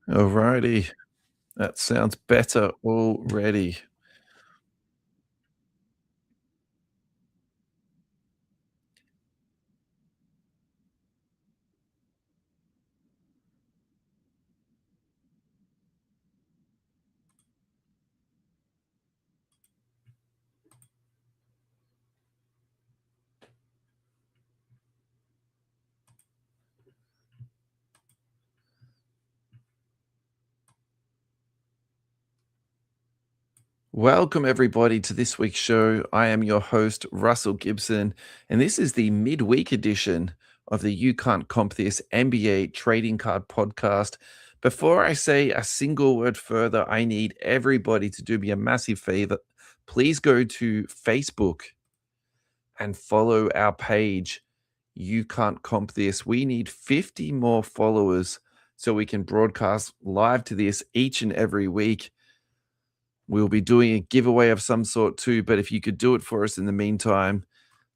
Alrighty, that sounds better already. Welcome, everybody, to this week's show. I am your host, Russell Gibson, and this is the midweek edition of the You Can't Comp This NBA Trading Card Podcast. Before I say a single word further, I need everybody to do me a massive favor. Please go to Facebook and follow our page. You Can't Comp This. We need 50 more followers so we can broadcast live to this each and every week. We'll be doing a giveaway of some sort too, but if you could do it for us in the meantime,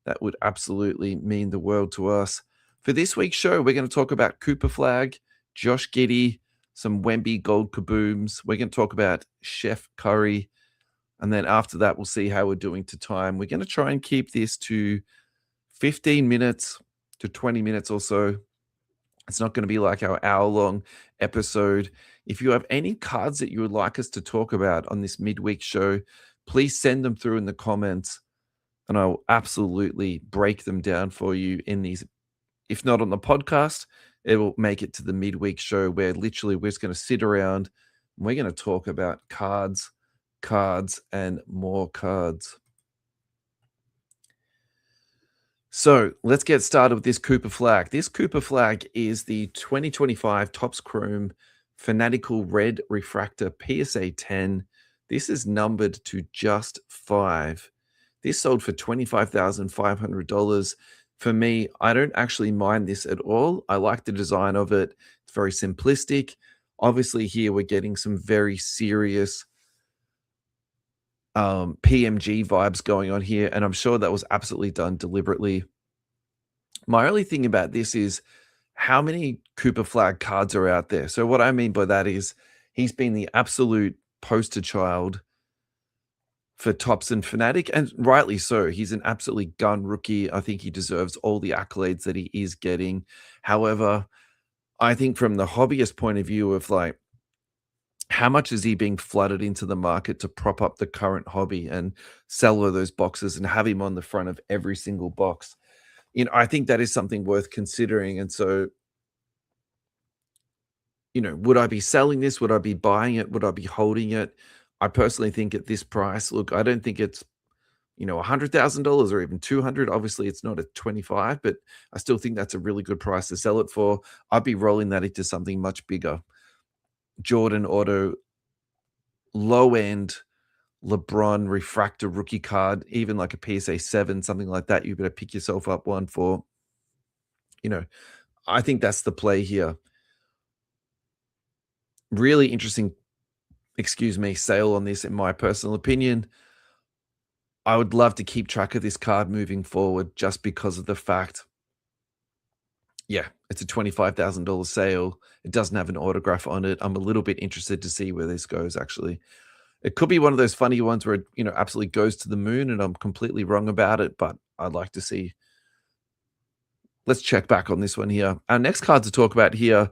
that would absolutely mean the world to us. For this week's show, we're going to talk about Cooper Flagg, Josh Giddey, some Wemby gold kabooms. We're going to talk about Chef Curry. And then after that, we'll see how we're doing to time. We're going to try and keep this to 15 minutes to 20 minutes or so. It's not going to be like our hour-long episode. If you have any cards that you would like us to talk about on this midweek show, please send them through in the comments, and I will absolutely break them down for you in these. If not on the podcast, it will make it to the midweek show where literally we're just going to sit around and we're going to talk about cards, and more cards. So let's get started with this Cooper Flagg. This Cooper Flagg is the 2025 Topps Chrome Fanatical Red Refractor PSA 10. This is numbered to just 5. This sold for $25,500. For me, I don't actually mind this at all. I like the design of it. It's very simplistic. Obviously, here we're getting some very serious PMG vibes going on here, and I'm sure that was absolutely done deliberately. My only thing about this is how many Cooper Flagg cards are out there. So what I mean by that is he's been the absolute poster child for Topps and Fnatic, and rightly so. He's an absolutely gun rookie. I think he deserves all the accolades that he is getting. However, I think from the hobbyist point of view of like how much is he being flooded into the market to prop up the current hobby and sell all those boxes and have him on the front of every single box? I think that is something worth considering. And so, would I be selling this? Would I be buying it? Would I be holding it? I personally think at this price, look, I don't think it's, $100,000 or even 200. Obviously, it's not at 25, but I still think that's a really good price to sell it for. I'd be rolling that into something much bigger. Jordan Auto, low end LeBron refractor rookie card, even like a PSA 7, something like that. You better pick yourself up one for, you know, I think that's the play here. Really interesting, excuse me, sale on this, in my personal opinion. I would love to keep track of this card moving forward just because of the fact, yeah, it's a $25,000 sale. It doesn't have an autograph on it. I'm a little bit interested to see where this goes, actually. It could be one of those funny ones where it, absolutely goes to the moon and I'm completely wrong about it, but I'd like to see. Let's check back on this one here. Our next card to talk about here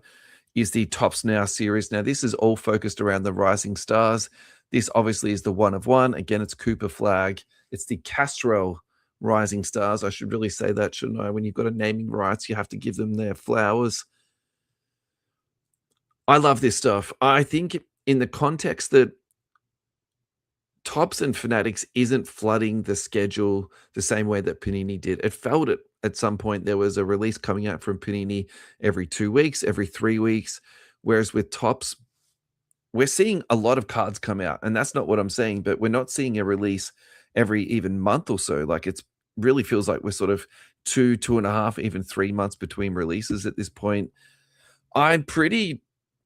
is the Tops Now series. Now, this is all focused around the Rising Stars. This obviously is the one of one. Again, it's Cooper Flagg. It's the Castrol Rising Stars. I should really say that, shouldn't I? When you've got a naming rights, you have to give them their flowers. I love this stuff. I think in the context that Topps and Fanatics isn't flooding the schedule the same way that Panini did. It felt it at some point. There was a release coming out from Panini every 2 weeks, every 3 weeks, whereas with Topps, we're seeing a lot of cards come out, and that's not what I'm saying, but we're not seeing a release every even month or so. Like, it's really feels like we're sort of 2.5, even 3 months between releases at this point. I'm pretty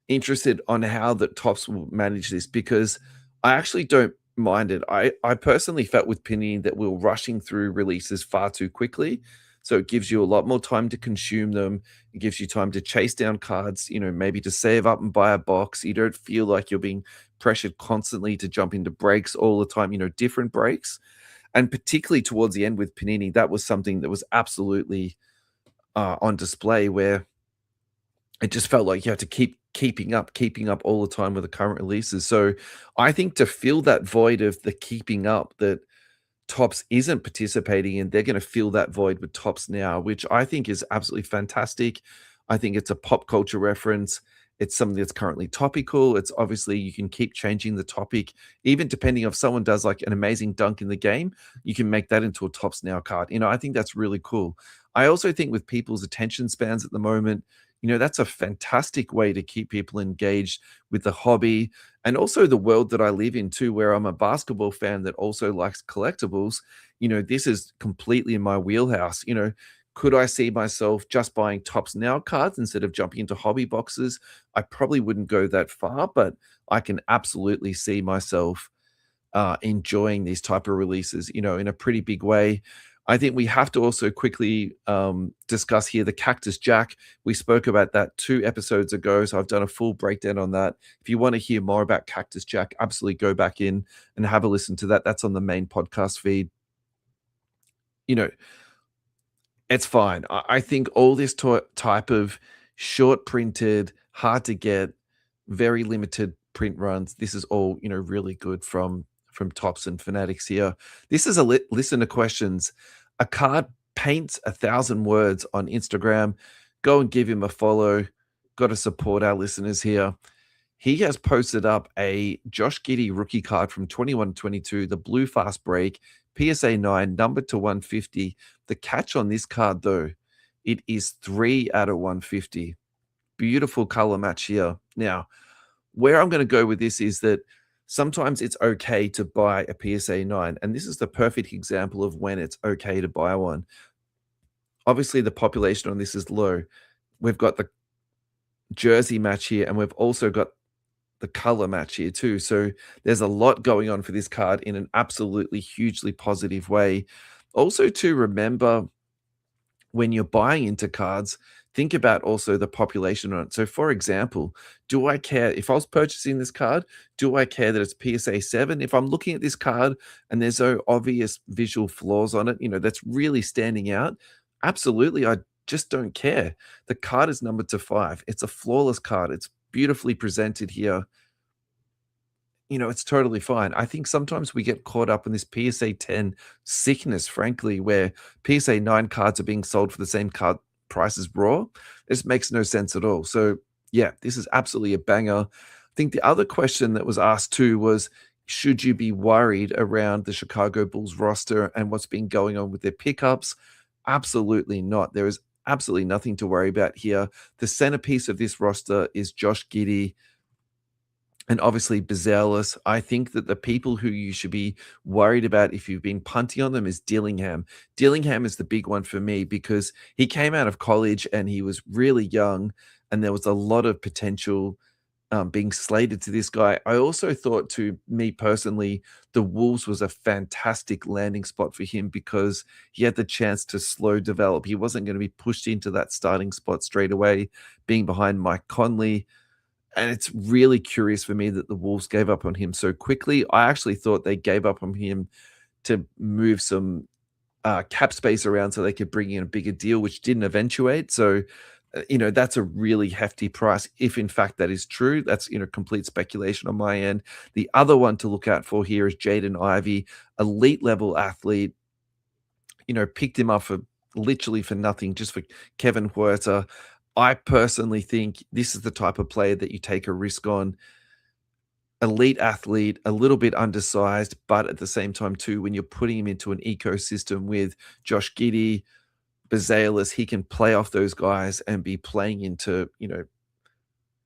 interested on how the Topps will manage this because I actually don't mind it. I personally felt with Panini that we were rushing through releases far too quickly. So it gives you a lot more time to consume them. It gives you time to chase down cards, maybe to save up and buy a box. You don't feel like you're being pressured constantly to jump into breaks all the time, different breaks. And particularly towards the end with Panini, that was something that was absolutely on display where it just felt like you had to keeping up all the time with the current releases. So I think to fill that void of the keeping up that Tops isn't participating in, they're gonna fill that void with Tops now, which I think is absolutely fantastic. I think it's a pop culture reference. It's something that's currently topical. It's obviously you can keep changing the topic, even depending if someone does like an amazing dunk in the game, you can make that into a Tops Now card. I think that's really cool. I also think with people's attention spans at the moment, that's a fantastic way to keep people engaged with the hobby and also the world that I live in too, where I'm a basketball fan that also likes collectibles. This is completely in my wheelhouse. Could I see myself just buying Tops Now cards instead of jumping into hobby boxes? I probably wouldn't go that far, but I can absolutely see myself enjoying these type of releases, in a pretty big way. I think we have to also quickly discuss here the Cactus Jack. We spoke about that 2 episodes ago, so I've done a full breakdown on that. If you want to hear more about Cactus Jack, absolutely go back in and have a listen to that. That's on the main podcast feed. You know, it's fine. I think all this type of short printed, hard to get, very limited print runs. This is all really good from Tops and Fanatics here. This is a listen to questions. A card paints 1,000 words on Instagram. Go and give him a follow. Got to support our listeners here. He has posted up a Josh Giddey rookie card from 21-22, the blue fast break, PSA 9, numbered to 150. The catch on this card, though, it is 3 out of 150. Beautiful color match here. Now, where I'm going to go with this is that sometimes it's okay to buy a PSA 9, and this is the perfect example of when it's okay to buy one. Obviously, the population on this is low. We've got the jersey match here, and we've also got the color match here too. So there's a lot going on for this card in an absolutely hugely positive way. Also, to remember when you're buying into cards, think about also the population on it. So, for example, do I care if I was purchasing this card? Do I care that it's PSA 7? If I'm looking at this card and there's no obvious visual flaws on it, that's really standing out, absolutely, I just don't care. The card is numbered to 5. It's a flawless card. It's beautifully presented here. It's totally fine. I think sometimes we get caught up in this PSA 10 sickness, frankly, where PSA 9 cards are being sold for the same card price as Raw. This makes no sense at all. So, yeah, this is absolutely a banger. I think the other question that was asked too was, should you be worried around the Chicago Bulls roster and what's been going on with their pickups? Absolutely not. There is absolutely nothing to worry about here. The centerpiece of this roster is Josh Giddey and obviously Bezalis. I think that the people who you should be worried about if you've been punting on them is Dillingham. Dillingham is the big one for me because he came out of college and he was really young, and there was a lot of potential being slated to this guy. I also thought, to me personally, the Wolves was a fantastic landing spot for him because he had the chance to slow develop. He wasn't going to be pushed into that starting spot straight away, being behind Mike Conley. And it's really curious for me that the Wolves gave up on him so quickly. I actually thought they gave up on him to move some cap space around so they could bring in a bigger deal, which didn't eventuate. So, that's a really hefty price. If in fact that is true, that's, complete speculation on my end. The other one to look out for here is Jaden Ivey, elite level athlete. Picked him up for literally for nothing, just for Kevin Huerta. I personally think this is the type of player that you take a risk on. Elite athlete, a little bit undersized, but at the same time too, when you're putting him into an ecosystem with Josh Giddey, Bezalis, he can play off those guys and be playing into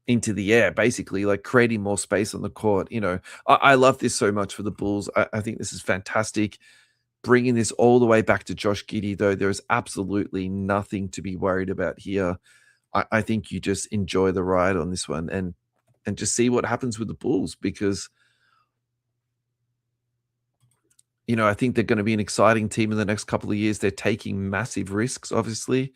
the air, basically, like creating more space on the court. I love this so much for the Bulls. I think this is fantastic. Bringing this all the way back to Josh Giddey, though, there is absolutely nothing to be worried about here. I think you just enjoy the ride on this one and just see what happens with the Bulls, because I think they're gonna be an exciting team in the next couple of years. They're taking massive risks, obviously.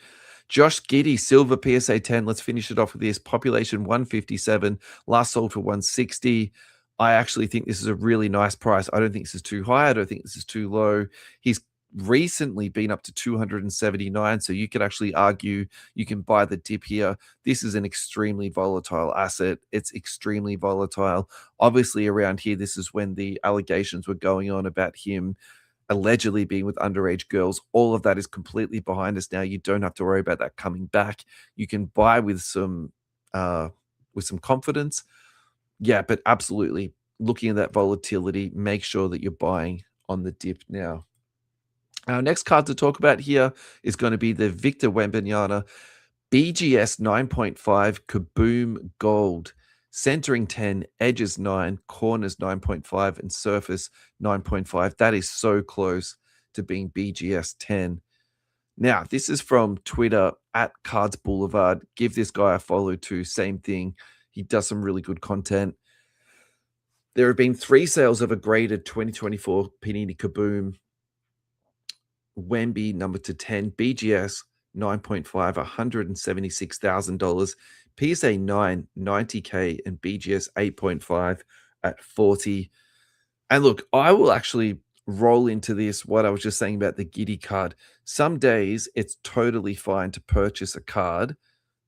Josh Giddey, silver PSA 10. Let's finish it off with this. Population 157, last sold for 160. I actually think this is a really nice price. I don't think this is too high. I don't think this is too low. He's recently been up to 279, so you could actually argue you can buy the dip here. This is an extremely volatile asset. It's extremely volatile. Obviously, around here, this is when the allegations were going on about him allegedly being with underage girls. All of that is completely behind us now. You don't have to worry about that coming back. You can buy with some confidence. Yeah, but absolutely looking at that volatility, make sure that you're buying on the dip now. Our next card to talk about here is going to be the Victor Wembanyama BGS 9.5 Kaboom Gold. Centering 10, edges 9, corners 9.5, and surface 9.5. That is so close to being BGS 10. Now, this is from Twitter at Cards Boulevard. Give this guy a follow too. Same thing. He does some really good content. There have been 3 sales of a graded 2024 Panini Kaboom Wemby number to 10, BGS 9.5, $176,000, PSA 9, 90K, and BGS 8.5 at 40. And look, I will actually roll into this what I was just saying about the Giddy card. Some days it's totally fine to purchase a card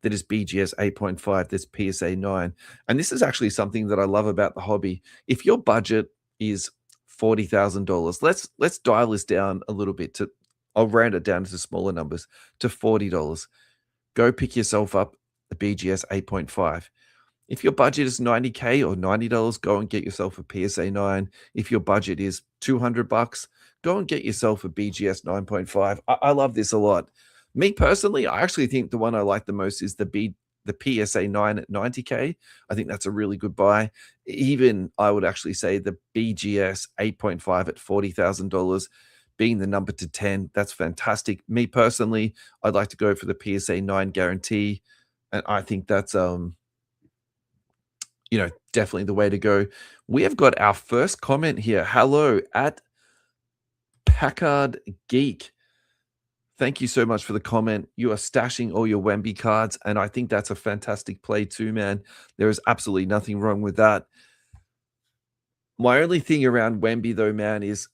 that is BGS 8.5, that's PSA 9. And this is actually something that I love about the hobby. If your budget is $40,000, let's dial this down a little bit to I'll round it down to smaller numbers to $40. Go pick yourself up a BGS 8.5. If your budget is 90K or $90, go and get yourself a PSA 9. If your budget is $200, go and get yourself a BGS 9.5. I love this a lot. Me personally, I actually think the one I like the most is the PSA 9 at 90K. I think that's a really good buy. Even I would actually say the BGS 8.5 at $40,000 being the number to 10. That's fantastic. Me personally, I'd like to go for the PSA 9 guarantee. And I think that's definitely the way to go. We have got our first comment here. Hello at Packard Geek. Thank you so much for the comment. You are stashing all your Wemby cards, and I think that's a fantastic play too, man. There is absolutely nothing wrong with that. My only thing around Wemby, though, man, is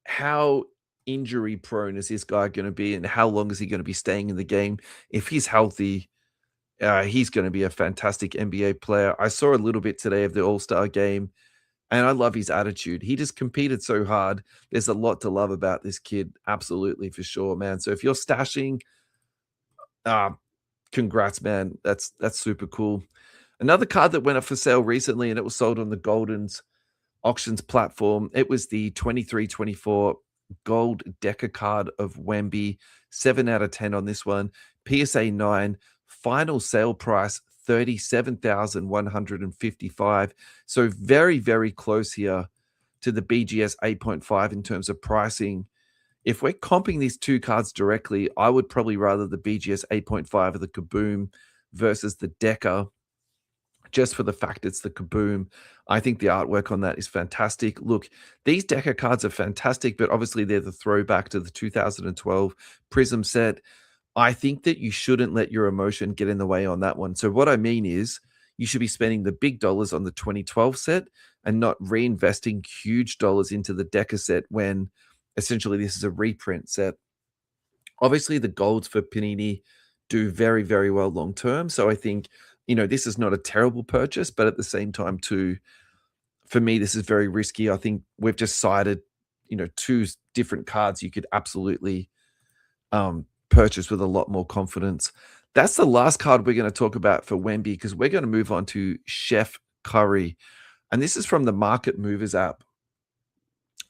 how injury prone is this guy going to be, and how long is he going to be staying in the game? If he's healthy, he's going to be a fantastic NBA player. I saw a little bit today of the All-Star game, and I love his attitude. He just competed so hard. There's a lot to love about this kid. Absolutely, for sure, man. So if you're stashing, uh, congrats, man. That's super cool. Another card that went up for sale recently, and it was sold on the Golden's auctions platform. It was the 23-24 gold Decker card of Wemby. 7 out of 10 on this one. PSA 9. Final sale price 37,155. So very, very close here to the BGS 8.5 in terms of pricing. If we're comping these two cards directly, I would probably rather the BGS 8.5 of the Kaboom versus the Decker, just for the fact it's the Kaboom. I think the artwork on that is fantastic. Look, these Decker cards are fantastic, but obviously they're the throwback to the 2012 Prism set. I think that you shouldn't let your emotion get in the way on that one. So what I mean is you should be spending the big dollars on the 2012 set and not reinvesting huge dollars into the Decker set when essentially this is a reprint set. Obviously, the golds for Panini do very, very well long term. So I think, this is not a terrible purchase, but at the same time, too, for me, this is very risky. I think we've just cited, two different cards you could absolutely purchase with a lot more confidence. That's the last card we're going to talk about for Wemby because we're going to move on to Chef Curry. And this is from the Market Movers app.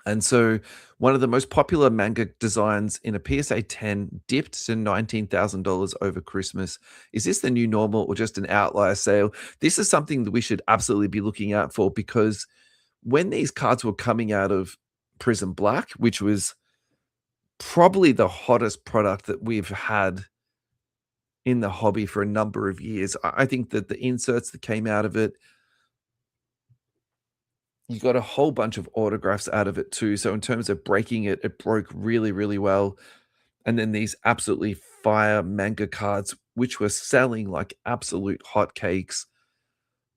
And so one of the most popular manga designs in a PSA 10 dipped to $19,000 over Christmas. Is this the new normal or just an outlier sale? This is something that we should absolutely be looking out for because when these cards were coming out of Prism Black, which was probably the hottest product that we've had in the hobby for a number of years, I think that the inserts that came out of it, You got a whole bunch of autographs out of it too. So in terms of breaking it, it broke really, really well. And then these absolutely fire manga cards, which were selling like absolute hotcakes.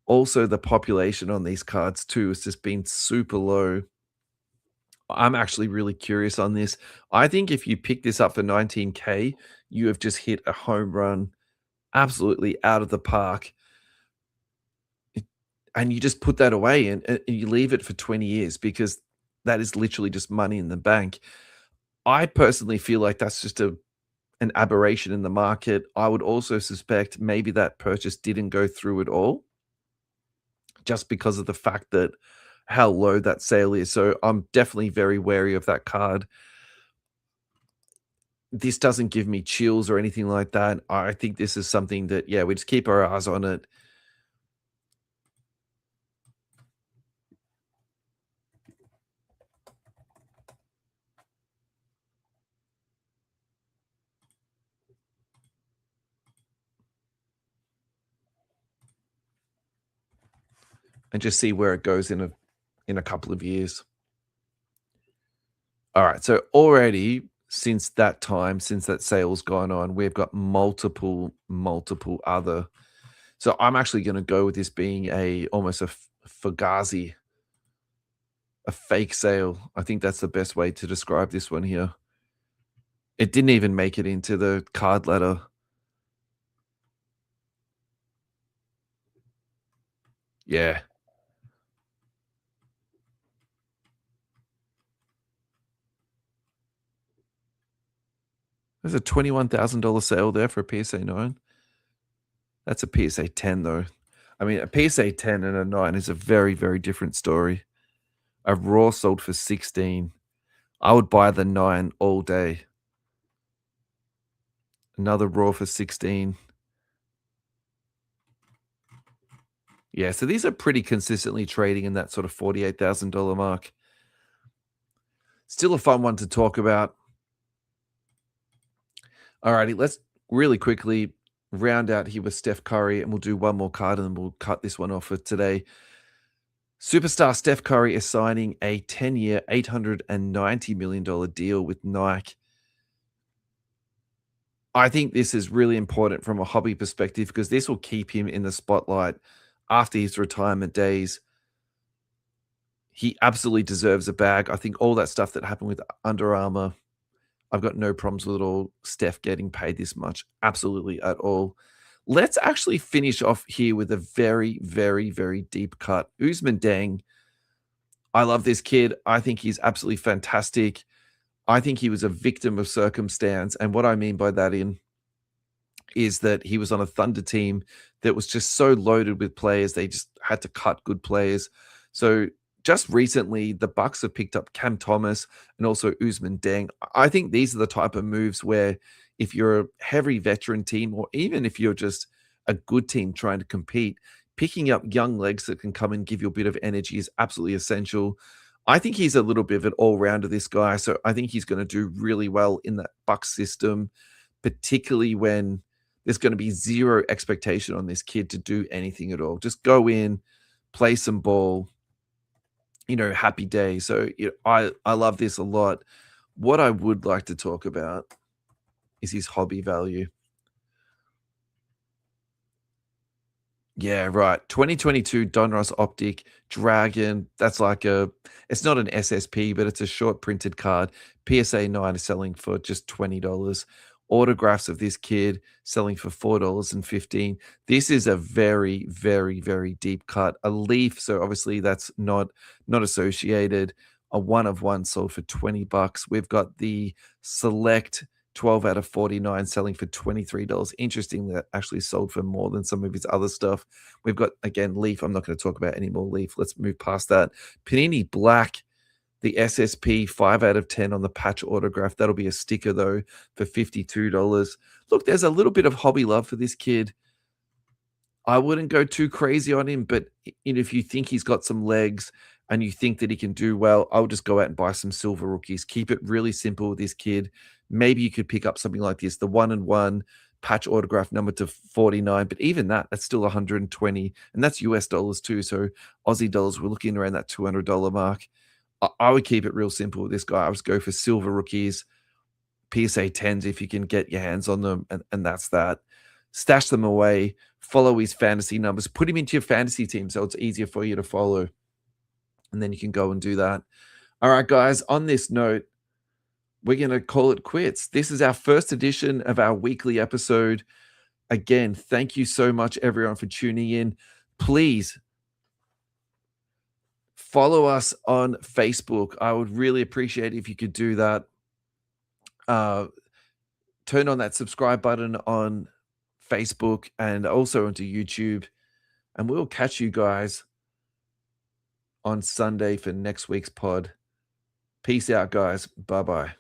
Also, the population on these cards too has just been super low. I'm actually really curious on this. I think if you pick this up for 19K, you have just hit a home run absolutely out of the park. It- And you just put that away and you leave it for 20 years because that is literally just money in the bank. I personally feel like that's just an aberration in the market. I would also suspect maybe that purchase didn't go through at all just because of the fact that how low that sale is. So I'm definitely very wary of that card. This doesn't give me chills or anything like that. I think this is something that, yeah, we just keep our eyes on it and just see where it goes in a couple of years. All right. So already since that time, since that sale's gone on, we've got multiple other. So I'm actually going to go with this being a almost a fugazi, a fake sale. I think that's the best way to describe this one here. It didn't even make it into the card letter. Yeah. There's a $21,000 sale there for a PSA 9. That's a PSA 10 though. I mean, a PSA 10 and a 9 is a very, very different story. A Raw sold for 16. I would buy the 9 all day. Another Raw for 16. Yeah, so these are pretty consistently trading in that sort of $48,000 mark. Still a fun one to talk about. Alrighty, let's really quickly round out here with Steph Curry, and we'll do one more card, and then we'll cut this one off for today. Superstar Steph Curry is signing a 10-year, $890 million deal with Nike. I think this is really important from a hobby perspective because this will keep him in the spotlight after his retirement days. He absolutely deserves a bag. I think all that stuff that happened with Under Armour, I've got no problems with it all. Steph getting paid this much, absolutely at all. Let's actually finish off here with a very, very, very deep cut. Usman Deng, I love this kid. I think he's absolutely fantastic. I think he was a victim of circumstance. And what I mean by that is that he was on a Thunder team that was just so loaded with players. They just had to cut good players. So just recently, the Bucks have picked up Cam Thomas and also Usman Deng. I think these are the type of moves where if you're a heavy veteran team, or even if you're just a good team trying to compete, picking up young legs that can come and give you a bit of energy is absolutely essential. I think he's a little bit of an all-rounder, this guy. So I think he's going to do really well in that Bucks system, particularly when there's going to be zero expectation on this kid to do anything at all. Just go in, play some ball, happy day. So I love this a lot. What I would like to talk about is his hobby value. Yeah, right. 2022 Donruss Optic Dragon. That's like it's not an SSP, but it's a short printed card. PSA 9 is selling for just $20. Autographs of this kid selling for $4.15. This is a very, very, very deep cut. A leaf, so obviously that's not associated. A one of one sold for $20. We've got the select 12 out of 49 selling for $23. Interesting that actually sold for more than some of his other stuff. We've got, again, Leaf. I'm not going to talk about any more Leaf. Let's move past that. Panini Black, the SSP 5 out of 10 on the patch autograph. That'll be a sticker, though, for $52. Look, there's a little bit of hobby love for this kid. I wouldn't go too crazy on him, but if you think he's got some legs and you think that he can do well, I'll just go out and buy some silver rookies. Keep it really simple with this kid. Maybe you could pick up something like this, the 1 and 1 patch autograph number to 49. But even that's still 120. And that's US dollars too. So Aussie dollars, we're looking around that $200 mark. I would keep it real simple with this guy. I would go for silver rookies, PSA 10s if you can get your hands on them. And that's that. Stash them away. Follow his fantasy numbers. Put him into your fantasy team so it's easier for you to follow. And then you can go and do that. All right, guys, on this note, we're going to call it quits. This is our first edition of our weekly episode. Again, thank you so much, everyone, for tuning in. Please follow us on Facebook. I would really appreciate it if you could do that. Turn on that subscribe button on Facebook and also onto YouTube. And we'll catch you guys on Sunday for next week's pod. Peace out, guys. Bye-bye.